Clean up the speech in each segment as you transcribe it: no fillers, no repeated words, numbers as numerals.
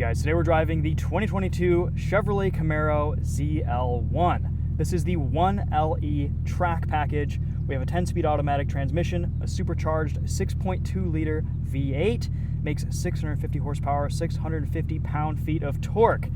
guys, today we're driving the 2022 Chevrolet Camaro ZL1. This is the 1LE track package. We have a 10-speed automatic transmission, a supercharged 6.2-liter V8, makes 650 horsepower, 650 pound-feet of torque.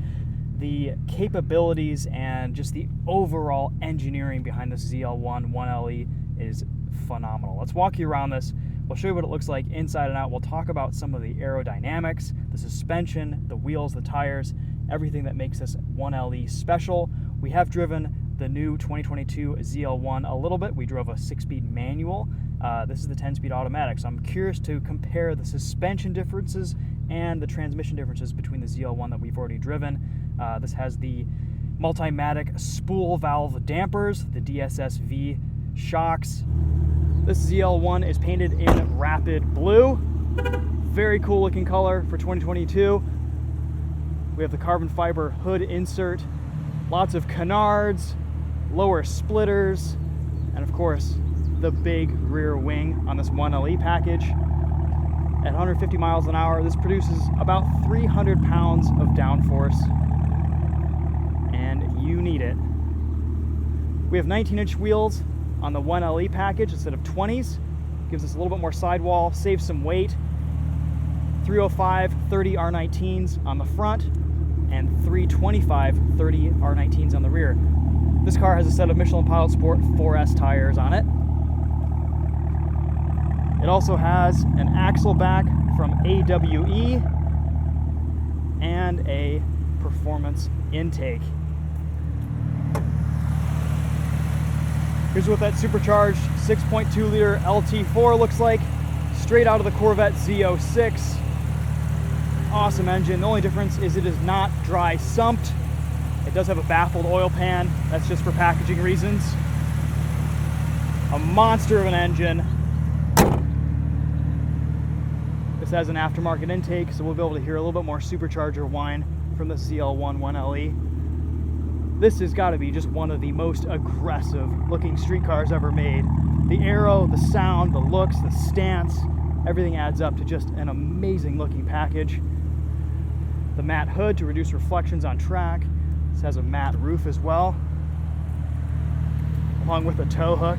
The capabilities and just the overall engineering behind this ZL1 1LE is phenomenal. Let's walk you around this. We'll show you what it looks like inside and out. We'll talk about some of the aerodynamics, the suspension, the wheels, the tires, everything that makes this 1LE special. We have driven the new 2022 ZL1 a little bit. We drove a 6-speed manual. This is the 10-speed automatic, so I'm curious to compare the suspension differences and the transmission differences between the ZL1 that we've already driven. This has the Multimatic spool valve dampers, the DSSV shocks. This ZL1 is painted in rapid blue. Very cool looking color for 2022. We have the carbon fiber hood insert, lots of canards, lower splitters, and of course, the big rear wing on this 1LE package. At 150 miles an hour, this produces about 300 pounds of downforce, and you need it. We have 19-inch wheels on the 1LE package instead of 20s. Gives us a little bit more sidewall, saves some weight. 305 30 R19s on the front and 325 30 R19s on the rear. This car has a set of Michelin Pilot Sport 4S tires on it. It also has an axle back from AWE and a performance intake. Here's what that supercharged 6.2-liter LT4 looks like, straight out of the Corvette Z06. Awesome engine. The only difference is it is not dry sumped. It does have a baffled oil pan. That's just for packaging reasons. A monster of an engine. This has an aftermarket intake, so we'll be able to hear a little bit more supercharger whine from the ZL1 1LE. This has got to be just one of the most aggressive looking street cars ever made. The aero, the sound, the looks, the stance, everything adds up to just an amazing looking package. The matte hood to reduce reflections on track. This has a matte roof as well, along with a tow hook.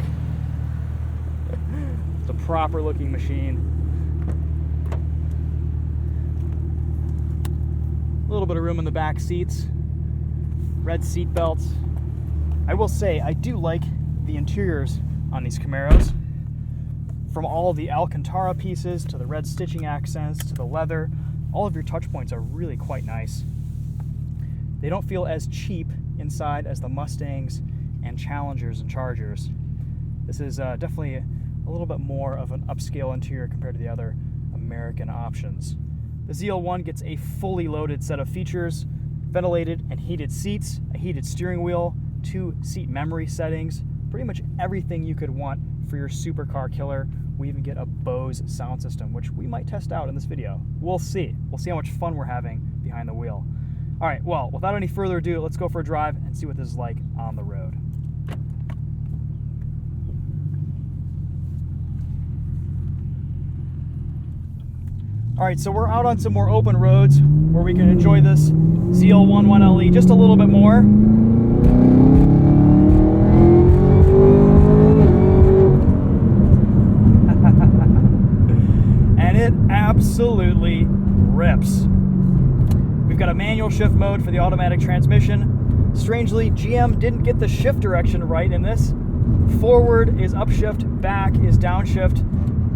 It's a proper looking machine. A little bit of room in the back seats. Red seat belts. I will say, I do like the interiors on these Camaros. From all the Alcantara pieces, to the red stitching accents, to the leather, all of your touch points are really quite nice. They don't feel as cheap inside as the Mustangs and Challengers and Chargers. This is definitely a little bit more of an upscale interior compared to the other American options. The ZL1 gets a fully loaded set of features: ventilated and heated seats, a heated steering wheel, 2 seat memory settings, pretty much everything you could want for your supercar killer. We even get a Bose sound system, which we might test out in this video. We'll see. We'll see how much fun we're having behind the wheel. All right, well, without any further ado, let's go for a drive and see what this is like on the road. All right, so we're out on some more open roads where we can enjoy this ZL1 1LE just a little bit more. And it absolutely rips. We've got a manual shift mode for the automatic transmission. Strangely, GM didn't get the shift direction right in this. Forward is upshift, back is downshift.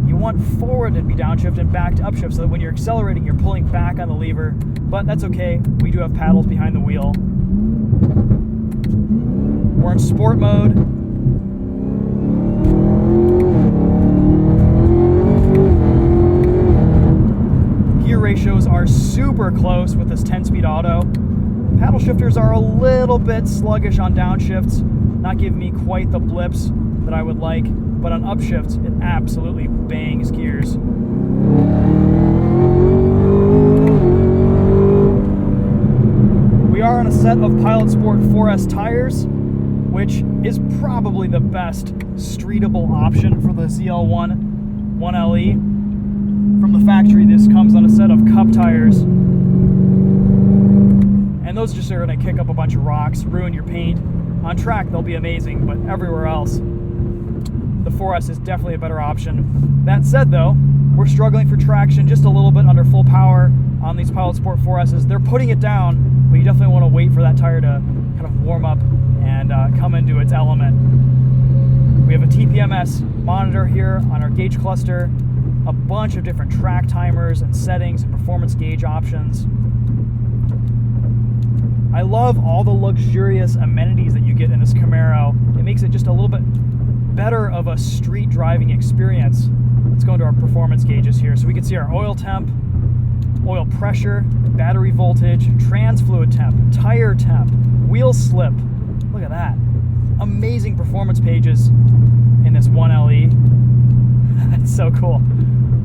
You want forward to be downshift and back to upshift so that when you're accelerating, you're pulling back on the lever, but that's okay. We do have paddles behind the wheel. We're in sport mode. Gear ratios are super close with this 10-speed auto. Paddle shifters are a little bit sluggish on downshifts, not giving me quite the blips that I would like. But on upshifts, it absolutely bangs gears. We are on a set of Pilot Sport 4S tires, which is probably the best streetable option for the ZL1 1LE. From the factory, this comes on a set of Cup tires. And those just are going to kick up a bunch of rocks, ruin your paint. On track, they'll be amazing, but everywhere else, the 4S is definitely a better option. That said, though, we're struggling for traction just a little bit under full power on these Pilot Sport 4Ss. They're putting it down, but you definitely want to wait for that tire to kind of warm up and come into its element. We have a TPMS monitor here on our gauge cluster, a bunch of different track timers and settings and performance gauge options. I love all the luxurious amenities that you get in this Camaro. It makes it just a little bit better of a street driving experience. Let's go into our performance gauges here. So we can see our oil temp, oil pressure, battery voltage, trans fluid temp, tire temp, wheel slip. Look at that. Amazing performance pages in this 1LE. That's so cool.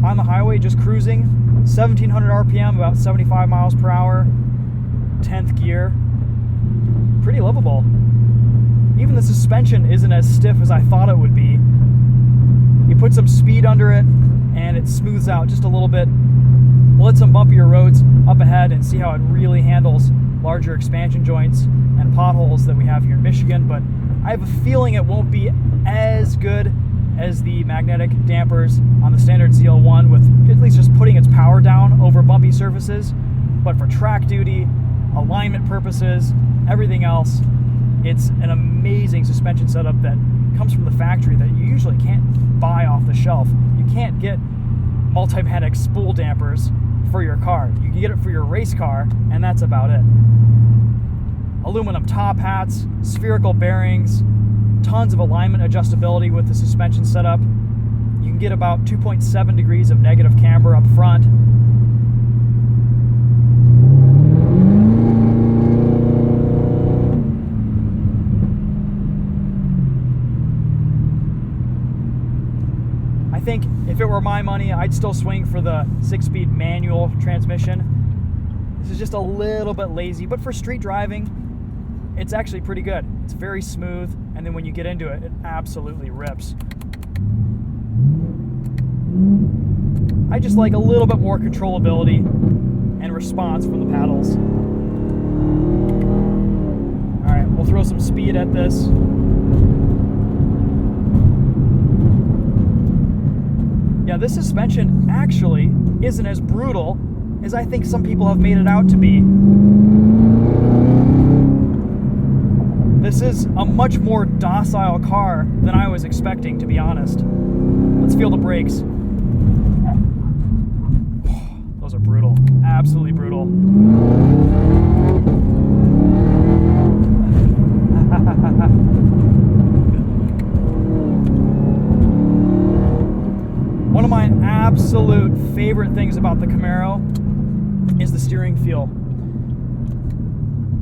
On the highway, just cruising, 1700 RPM, about 75 miles per hour, 10th gear. Pretty livable. Even the suspension isn't as stiff as I thought it would be. You put some speed under it and it smooths out just a little bit. We'll hit some bumpier roads up ahead and see how it really handles larger expansion joints and potholes that we have here in Michigan, but I have a feeling it won't be as good as the magnetic dampers on the standard ZL1, with at least just putting its power down over bumpy surfaces. But for track duty, alignment purposes, everything else, it's an amazing suspension setup that comes from the factory that you usually can't buy off the shelf. You can't get multi-panic spool dampers for your car. You can get it for your race car, and that's about it. Aluminum top hats, spherical bearings, tons of alignment adjustability with the suspension setup. You can get about 2.7 degrees of negative camber up front. I think if it were my money, I'd still swing for the 6-speed manual transmission. This is just a little bit lazy, but for street driving, it's actually pretty good. It's very smooth, and then when you get into it, it absolutely rips. I just like a little bit more controllability and response from the paddles. All right, we'll throw some speed at this. Yeah, this suspension actually isn't as brutal as I think some people have made it out to be. This is a much more docile car than I was expecting, to be honest. Let's feel the brakes. Those are brutal, absolutely brutal. One of my absolute favorite things about the Camaro is the steering feel.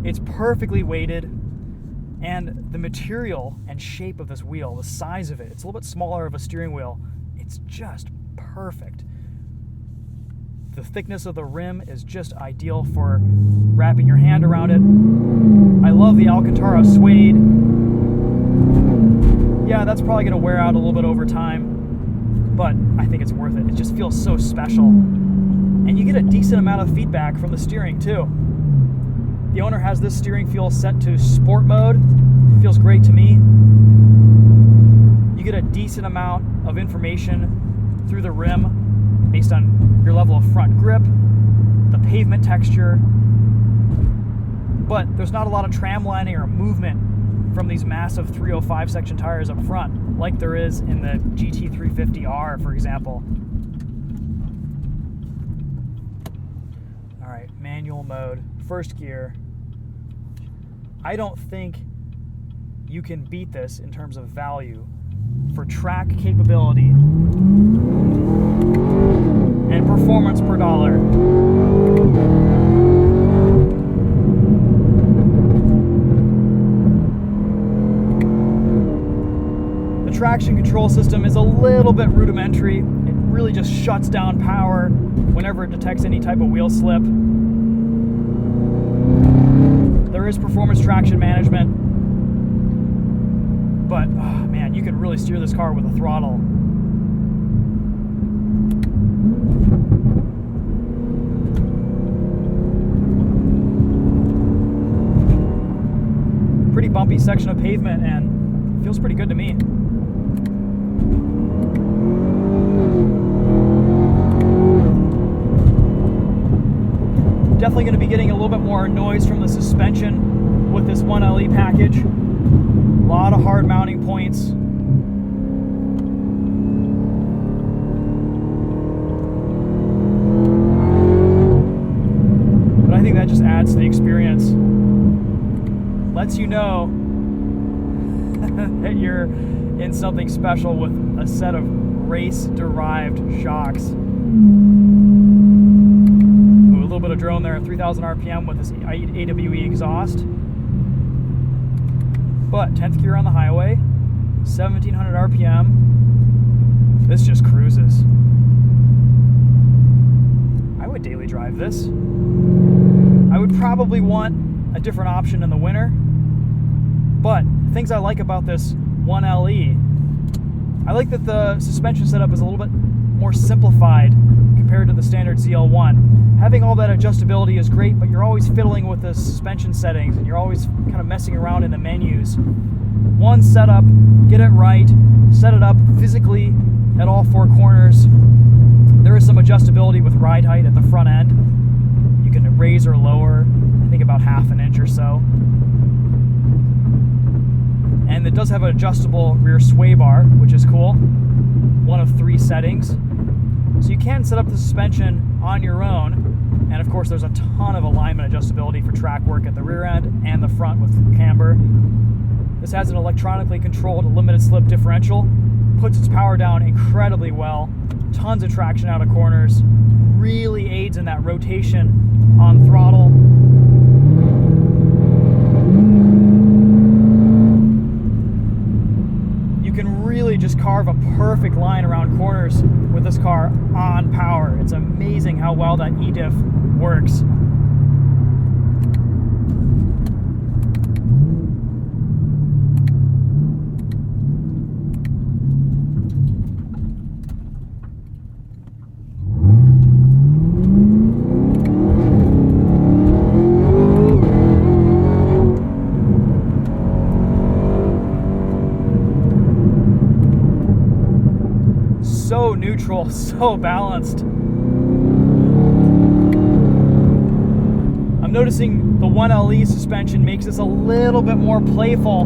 It's perfectly weighted, and the material and shape of this wheel, the size of it, it's a little bit smaller of a steering wheel. It's just perfect. The thickness of the rim is just ideal for wrapping your hand around it. I love the Alcantara suede. Yeah, that's probably gonna wear out a little bit over time, but I think it's worth it. It just feels so special. And you get a decent amount of feedback from the steering too. The owner has this steering feel set to sport mode. It feels great to me. You get a decent amount of information through the rim based on your level of front grip, the pavement texture, but there's not a lot of tram lining or movement from these massive 305 section tires up front, like there is in the GT350R, for example. All right, manual mode, first gear. I don't think you can beat this in terms of value for track capability and performance per dollar. The traction control system is a little bit rudimentary. It really just shuts down power whenever it detects any type of wheel slip. There is performance traction management, but oh man, you can really steer this car with a throttle. bumpy section of pavement, and it feels pretty good to me. Definitely going to be getting a little bit more noise from the suspension with this 1LE package. A lot of hard mounting points. But I think that just adds to the experience. Lets you know that you're in something special with a set of race-derived shocks. Ooh, a little bit of drone there at 3,000 RPM with this AWE exhaust. But 10th gear on the highway, 1,700 RPM. This just cruises. I would daily drive this. I would probably want a different option in the winter. But things I like about this 1LE, I like that the suspension setup is a little bit more simplified compared to the standard ZL1. Having all that adjustability is great, but you're always fiddling with the suspension settings and you're always kind of messing around in the menus. One setup, get it right, set it up physically at all four corners. There is some adjustability with ride height at the front end. You can raise or lower, I think about half an inch or so. And it does have an adjustable rear sway bar, which is cool. One of 3 settings. So you can set up the suspension on your own. And of course, there's a ton of alignment adjustability for track work at the rear end and the front with camber. This has an electronically controlled limited slip differential. Puts its power down incredibly well. Tons of traction out of corners. Really aids in that rotation on throttle. Really just carve a perfect line around corners with this car on power. It's amazing how well that e-diff works. So neutral, so balanced. I'm noticing the 1LE suspension makes this a little bit more playful,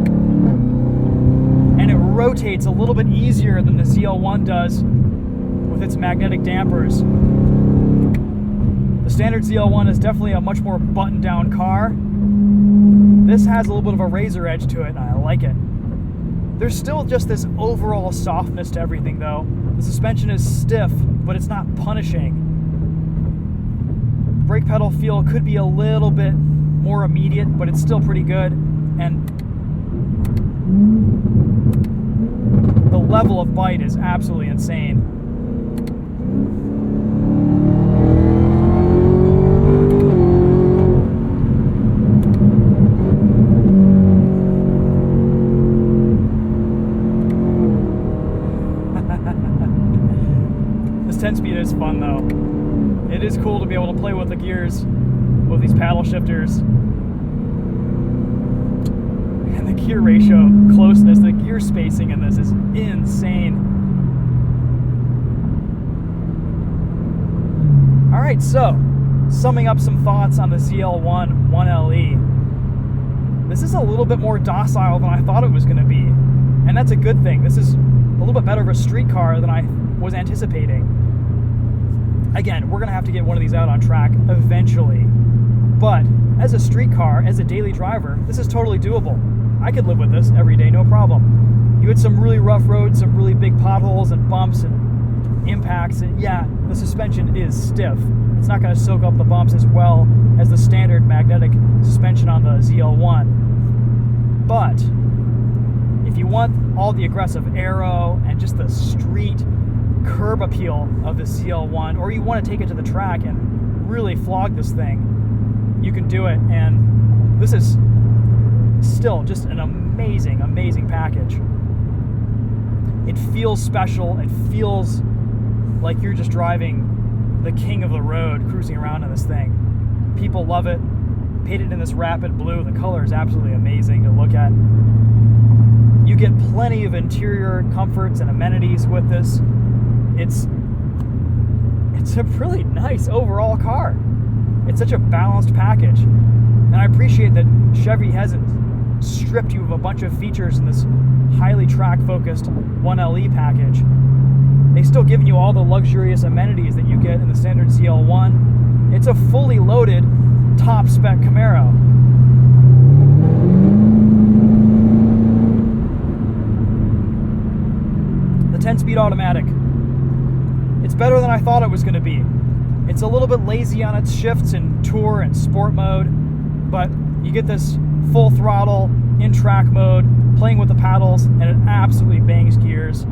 and it rotates a little bit easier than the ZL1 does with its magnetic dampers. The standard ZL1 is definitely a much more buttoned down car. This has a little bit of a razor edge to it, and I like it. There's still just this overall softness to everything though. The suspension is stiff, but it's not punishing. Brake pedal feel could be a little bit more immediate, but it's still pretty good. And the level of bite is absolutely insane. This 10-speed is fun though. It is cool to be able to play with the gears with these paddle shifters. And the gear ratio closeness, the gear spacing in this is insane. Alright, so summing up some thoughts on the ZL1 1LE. This is a little bit more docile than I thought it was going to be. And that's a good thing. This is a little bit better of a street car than I was anticipating. Again, we're going to have to get one of these out on track eventually. But as a street car, as a daily driver, this is totally doable. I could live with this every day, no problem. You had some really rough roads, some really big potholes and bumps and impacts, and yeah, the suspension is stiff. It's not going to soak up the bumps as well as the standard magnetic suspension on the ZL1. But if you want all the aggressive aero and just the street curb appeal of the ZL1, or you want to take it to the track and really flog this thing, you can do it. And this is still just an amazing, amazing package. It feels special. It feels like you're just driving the king of the road, cruising around in this thing. People love it. painted in this rapid blue. The color is absolutely amazing to look at. You get plenty of interior comforts and amenities with this. It's a really nice overall car. It's such a balanced package. And I appreciate that Chevy hasn't stripped you of a bunch of features in this highly track-focused 1LE package. They've still given you all the luxurious amenities that you get in the standard ZL1. It's a fully loaded, top-spec Camaro. The 10-speed automatic. It's better than I thought it was going to be. It's a little bit lazy on its shifts in Tour and Sport mode, but you get this full throttle, in-track mode, playing with the paddles, and it absolutely bangs gears.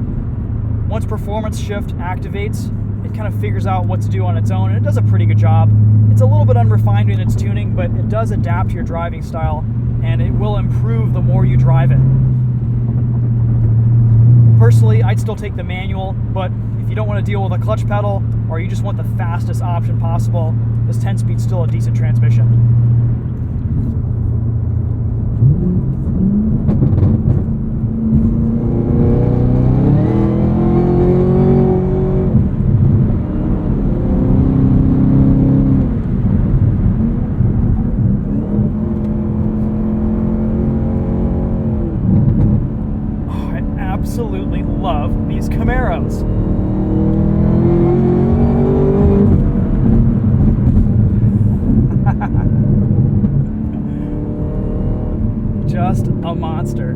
Once performance shift activates, it kind of figures out what to do on its own, and it does a pretty good job. It's a little bit unrefined in its tuning, but it does adapt to your driving style, and it will improve the more you drive it. Personally, I'd still take the manual, but if you don't want to deal with a clutch pedal, or you just want the fastest option possible, this 10-speed's still a decent transmission. Absolutely love these Camaros. Just a monster.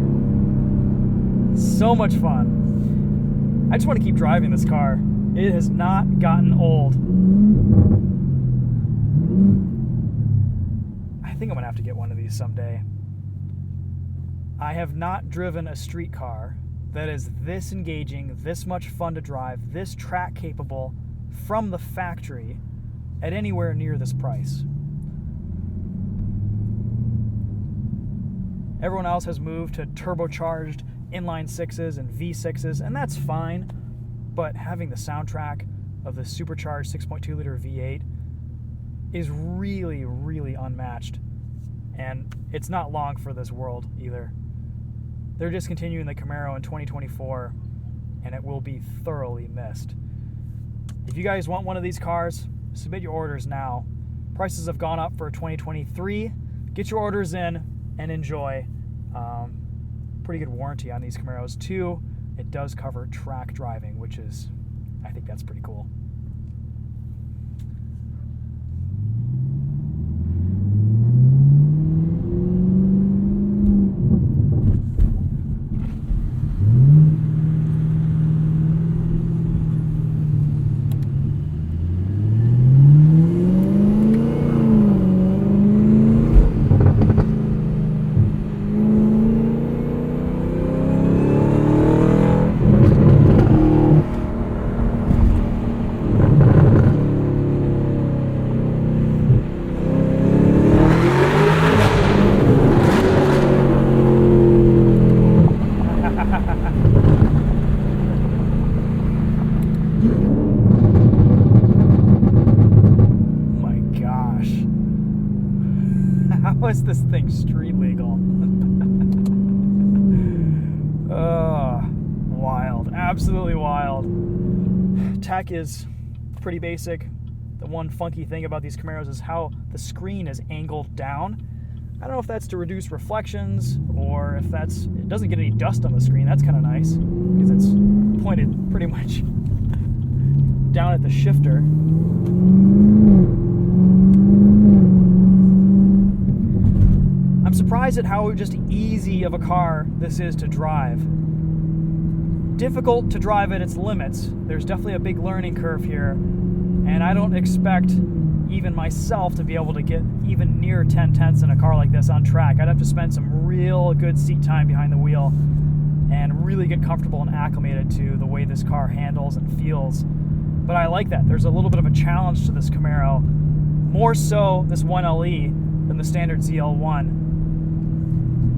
So much fun. I just want to keep driving this car. It has not gotten old. I think I'm gonna have to get one of these someday. I have not driven a street car that is this engaging, this much fun to drive, this track capable from the factory at anywhere near this price. Everyone else has moved to turbocharged inline sixes and V6s, and that's fine, but having the soundtrack of the supercharged 6.2 liter V8 is really, really unmatched, and it's not long for this world either. They're discontinuing the Camaro in 2024, and it will be thoroughly missed. If you guys want one of these cars, submit your orders now. Prices have gone up for 2023. Get your orders in and enjoy. Pretty good warranty on these Camaros too. It does cover track driving, which is, I think that's pretty cool. How is this thing street legal? Wild. Absolutely wild. Tech is pretty basic. The one funky thing about these Camaros is how the screen is angled down. I don't know if that's to reduce reflections or if it doesn't get any dust on the screen. That's kind of nice because it's pointed pretty much down at the shifter. I'm surprised at how just easy of a car this is to drive. Difficult to drive at its limits. There's definitely a big learning curve here, and I don't expect even myself to be able to get even near 10/10ths in a car like this on track. I'd have to spend some real good seat time behind the wheel and really get comfortable and acclimated to the way this car handles and feels. But I like that. There's a little bit of a challenge to this Camaro, more so this 1LE than the standard ZL1.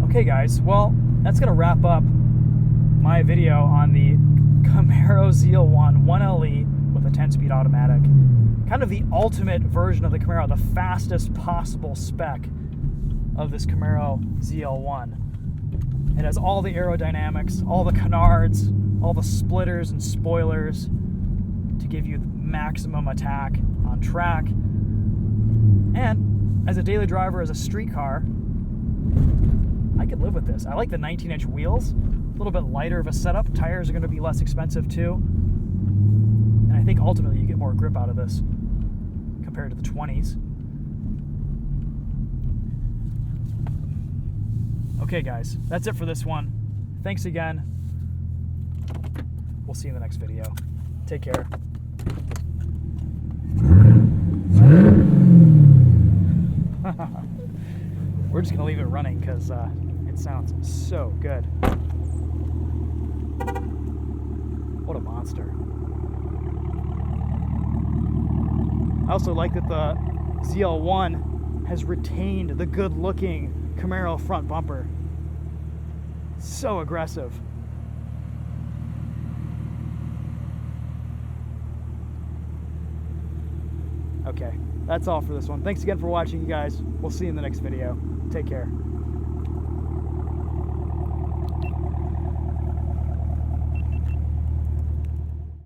Okay guys, well, that's gonna wrap up my video on the Camaro ZL1 1LE with a 10-speed automatic. Kind of the ultimate version of the Camaro, the fastest possible spec of this Camaro ZL1. It has all the aerodynamics, all the canards, all the splitters and spoilers to give you maximum attack on track. And as a daily driver, as a street car, I could live with this. I like the 19-inch wheels, a little bit lighter of a setup. Tires are going to be less expensive too. And I think ultimately you get more grip out of this compared to the 20s. Okay guys, that's it for this one. Thanks again. We'll see you in the next video. Take care. We're just gonna leave it running because it sounds so good. What a monster. I also like that the ZL1 has retained the good-looking Camaro front bumper. So aggressive. Okay, that's all for this one. Thanks again for watching, you guys. We'll see you in the next video. Take care.